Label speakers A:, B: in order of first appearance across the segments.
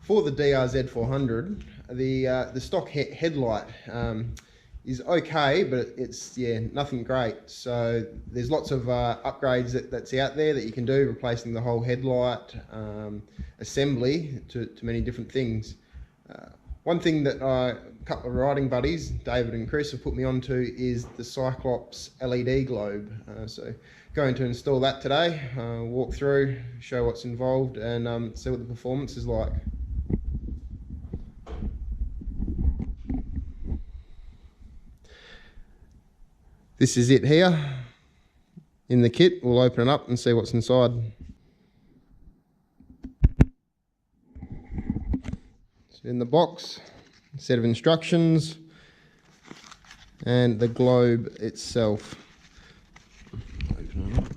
A: For the DRZ400, the stock headlight is okay, but it's nothing great. So there's lots of upgrades that's out there that you can do, replacing the whole headlight assembly to many different things. One thing that a couple of riding buddies, David and Chris, have put me onto is the Cyclops LED globe. So going to install that today, walk through, show what's involved, and see what the performance is like. This is it here in the kit. We'll open it up and see what's inside. So in the box, a set of instructions and the globe itself. Open it up.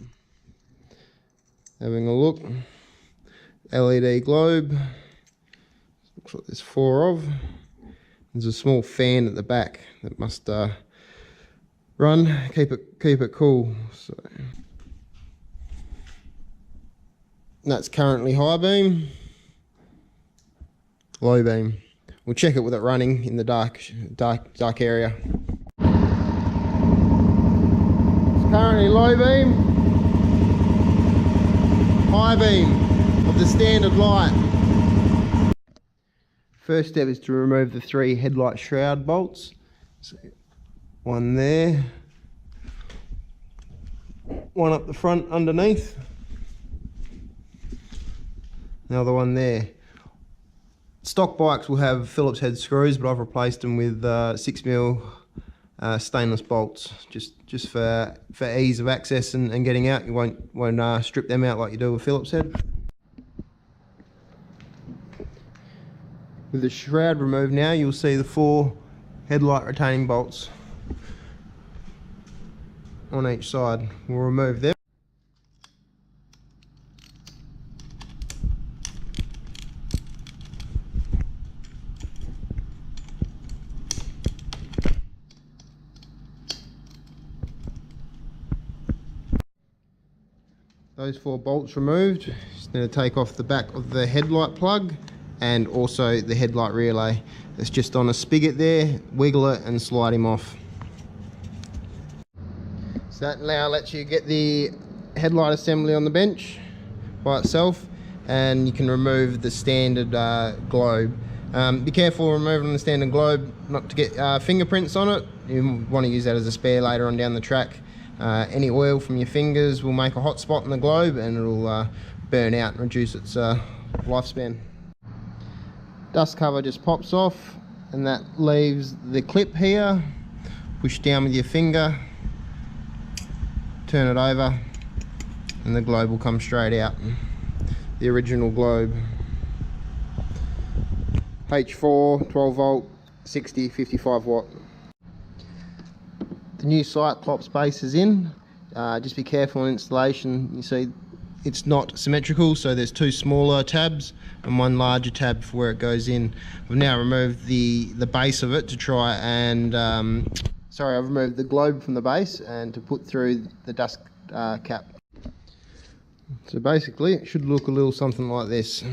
A: Having a look. LED globe. Looks like there's 4 of. There's a small fan at the back that must run, keep it cool. So that's currently high beam, low beam. We'll check it with it running in the dark area. It's currently low beam, high beam of the standard light. First step is to remove the 3 headlight shroud bolts. So, one there, one up the front underneath, another one there. Stock bikes will have Phillips head screws, but I've replaced them with 6mm stainless bolts, just for ease of access and getting out. You won't strip them out like you do with Phillips head. With the shroud removed now, you'll see the 4 headlight retaining bolts on each side. We'll remove them. Those 4 bolts removed. Just need to take off the back of the headlight plug and also the headlight relay. It's just on a spigot there. Wiggle it and slide him off. So that now lets you get the headlight assembly on the bench by itself, and you can remove the standard globe. Be careful removing the standard globe not to get fingerprints on it. You want to use that as a spare later on down the track. Any oil from your fingers will make a hot spot in the globe and it'll burn out and reduce its lifespan. Dust cover just pops off and that leaves the clip here. Push down with your finger, turn it over and the globe will come straight out. The original globe. H4, 12 volt, 60, 55 watt. The new cyclops base is in. Just be careful in installation. You see it's not symmetrical, so there's 2 smaller tabs and 1 larger tab for where it goes in. I've now removed the base of it to try and I've removed the globe from the base and to put through the dust cap. So basically it should look a little something like this.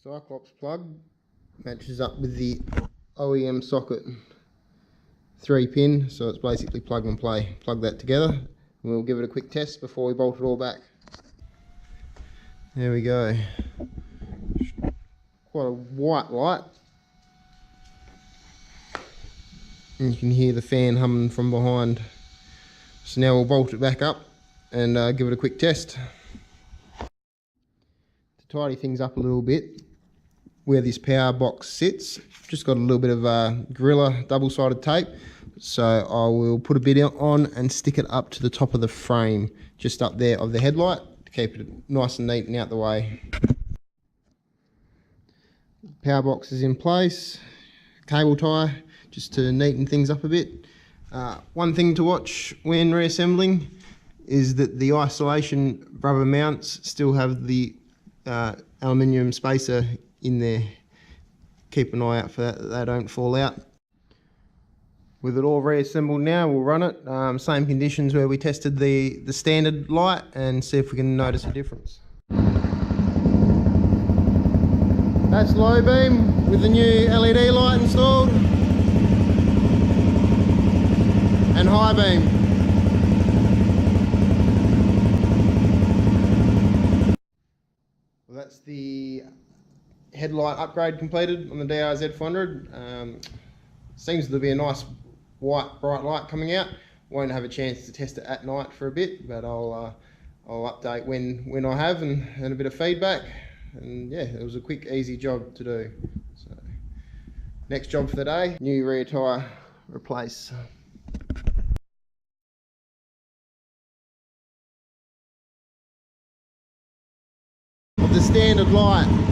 A: Cyclops plug matches up with the OEM socket, 3-pin, so it's basically plug and play. Plug that together and we'll give it a quick test before we bolt it all back. There we go. Quite a white light. And you can hear the fan humming from behind. So now we'll bolt it back up and give it a quick test. To tidy things up a little bit, where this power box sits, just got a little bit of Gorilla double-sided tape. So I will put a bit on and stick it up to the top of the frame, just up there of the headlight, to keep it nice and neat and out the way. Power box is in place, cable tie, just to neaten things up a bit. One thing to watch when reassembling is that the isolation rubber mounts still have the aluminium spacer in there. Keep an eye out for that they don't fall out. With it all reassembled now, we'll run it. Same conditions where we tested the standard light and see if we can notice a difference. That's low beam with the new LED light installed. And high beam. Well, that's the headlight upgrade completed on the DRZ250. Seems to be a nice white bright light coming out. Won't have a chance to test it at night for a bit, but I'll update when I have and a bit of feedback. And yeah, it was a quick, easy job to do. So next job for the day, new rear tyre replace. Of the standard light.